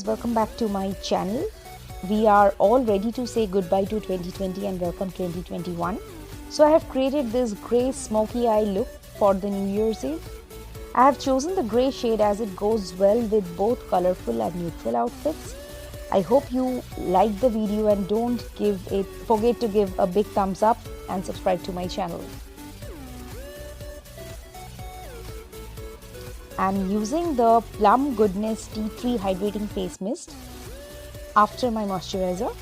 welcome back to my channel. We are all ready to say goodbye to 2020 and welcome 2021. So I have created this grey smoky eye look for the New Year's Eve. I have chosen the grey shade as it goes well with both colorful and neutral outfits. I hope you like the video and don't forget to give a big thumbs up and subscribe to my channel. I'm using the Plum Goodness Tea Tree Hydrating Face Mist after my moisturizer.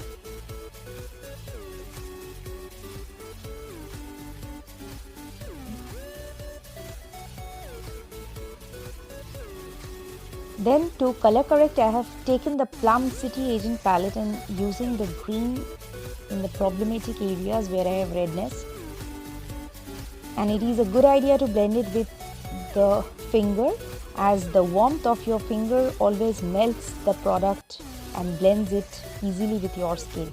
Then to color correct, I have taken the Plum City Agent palette and using the green in the problematic areas where I have redness. And it is a good idea to blend it with the finger, as the warmth of your finger always melts the product and blends it easily with your skin.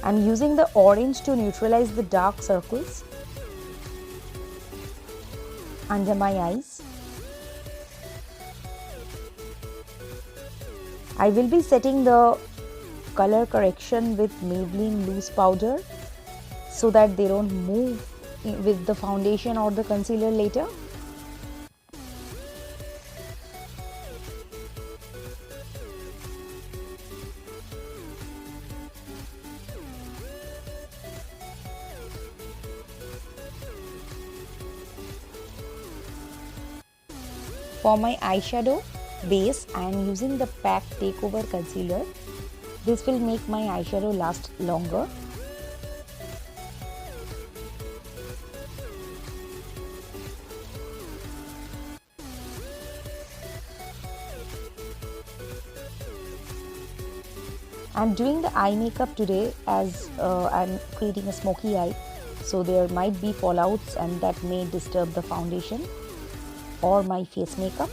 I'm using the orange to neutralize the dark circles under my eyes. I will be setting the color correction with Maybelline loose powder so that they don't move with the foundation or the concealer later. For my eyeshadow base, I am using the PAC Takeover Concealer. This will make my eyeshadow last longer. I'm doing the eye makeup today as I'm creating a smoky eye, so there might be fallouts and that may disturb the foundation or my face makeup.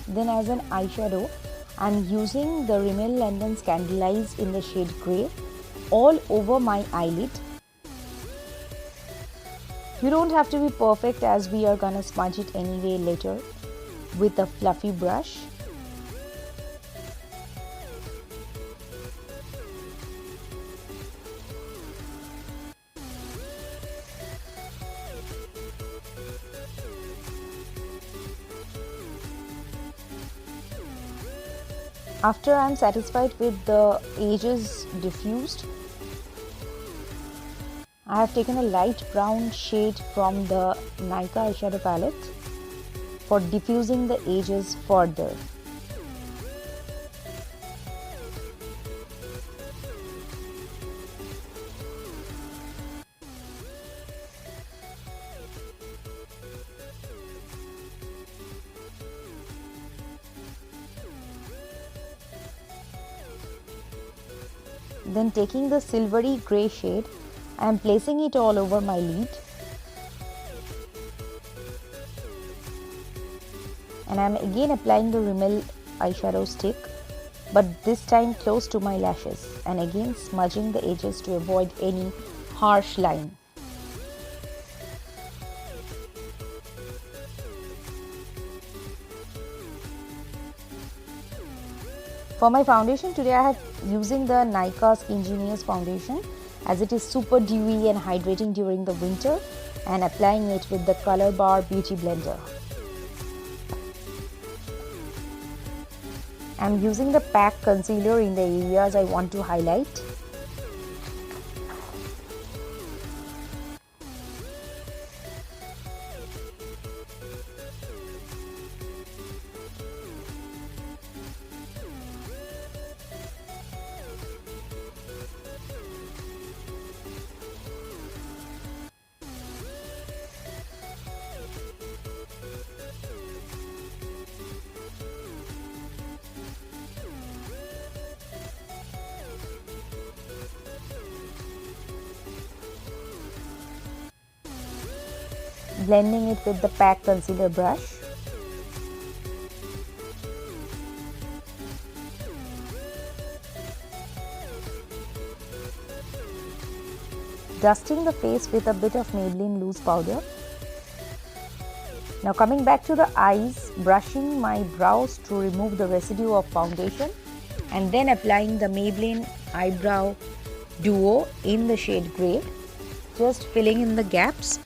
Then as an eyeshadow, I'm using the Rimmel London Scandaleyes in the shade grey all over my eyelid. You don't have to be perfect, as we are gonna smudge it anyway later with a fluffy brush. After I am satisfied with the edges diffused, I have taken a light brown shade from the Nykaa eyeshadow palette for diffusing the edges further. Then taking the silvery grey shade, I am placing it all over my lid and I am again applying the Rimmel eyeshadow stick, but this time close to my lashes, and again smudging the edges to avoid any harsh line. For my foundation today, I have using the Nykaa Skin Genius foundation, as it is super dewy and hydrating during the winter, and applying it with the Color Bar Beauty Blender. I'm using the PAC concealer in the areas I want to highlight. Blending it with the PAC concealer brush. dusting the face with a bit of Maybelline loose powder. Now coming back to the eyes, brushing my brows to remove the residue of foundation and then applying the Maybelline eyebrow duo in the shade Grey, just filling in the gaps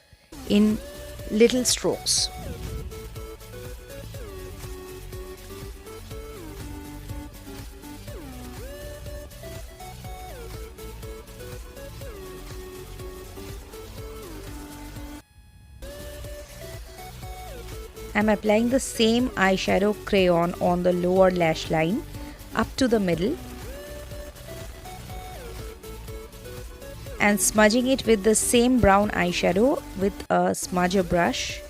in little strokes. I'm applying the same eyeshadow crayon on the lower lash line up to the middle and smudging it with the same brown eyeshadow with a smudger brush.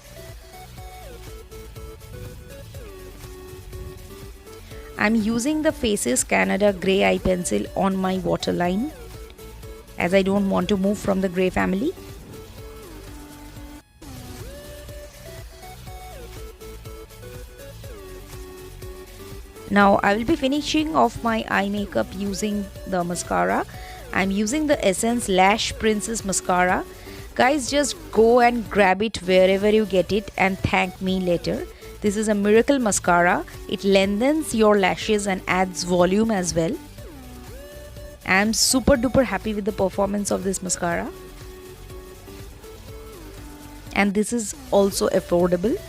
I'm using the Faces Canada Grey Eye Pencil on my waterline as I don't want to move from the grey family. Now I will be finishing off my eye makeup using the mascara. I'm using the Essence Lash Princess Mascara. Guys, just go and grab it wherever you get it and thank me later. This is a miracle mascara. It lengthens your lashes and adds volume as well. I'm super duper happy with the performance of this mascara. And this is also affordable.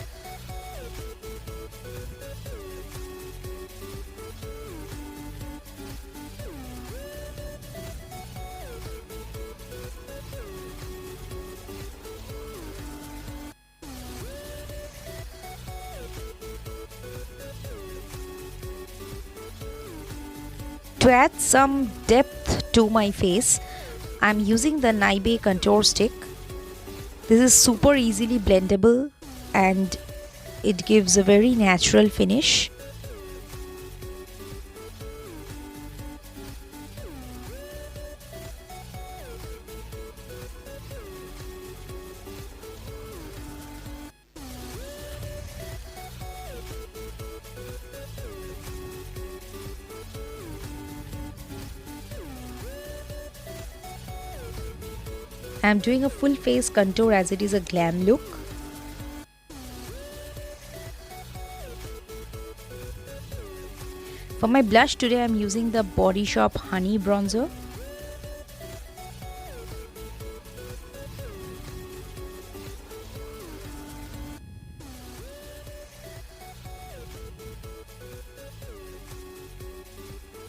To add some depth to my face, I'm using the Naibe contour stick. This is super easily blendable and it gives a very natural finish. I'm doing a full face contour as it is a glam look. For my blush today, I'm using the Body Shop Honey Bronzer.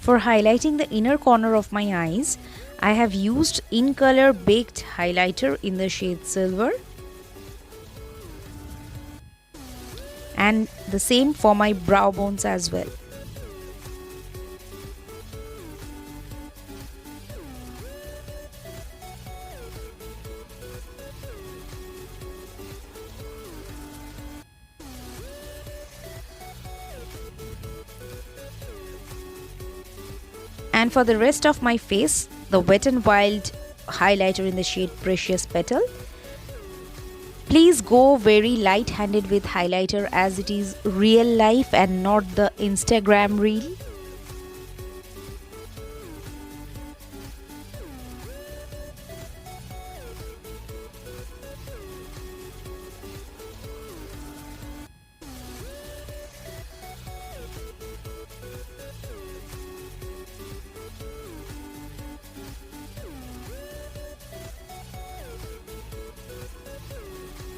For highlighting the inner corner of my eyes, I have used In Color Baked Highlighter in the shade Silver. And the same for my brow bones as well. And for the rest of my face, the Wet n Wild highlighter in the shade Precious Petal. Please go very light-handed with highlighter as it is real life and not the Instagram reel.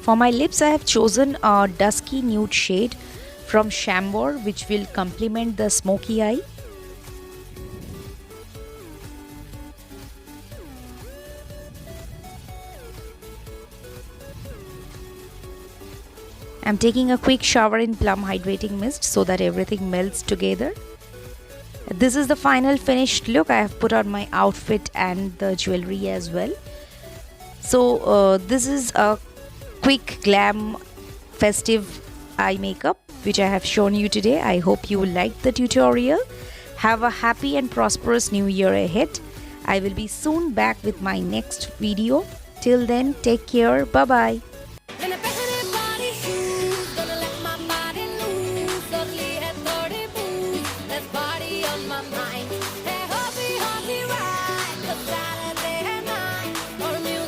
For my lips, I have chosen a dusky nude shade from Chambord, which will complement the smoky eye. I'm taking a quick shower in Plum Hydrating Mist so that everything melts together. This is the final finished look. I have put on my outfit and the jewelry as well. So this is a quick glam festive eye makeup which I have shown you today. I hope you liked the tutorial. Have a happy and prosperous new year ahead. I will be soon back with my next video. Till then, take care. Bye bye. My mind. Hey, hobby, hobby, right. 'Cause Saturday night, or music.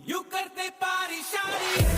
You करते पारी शारी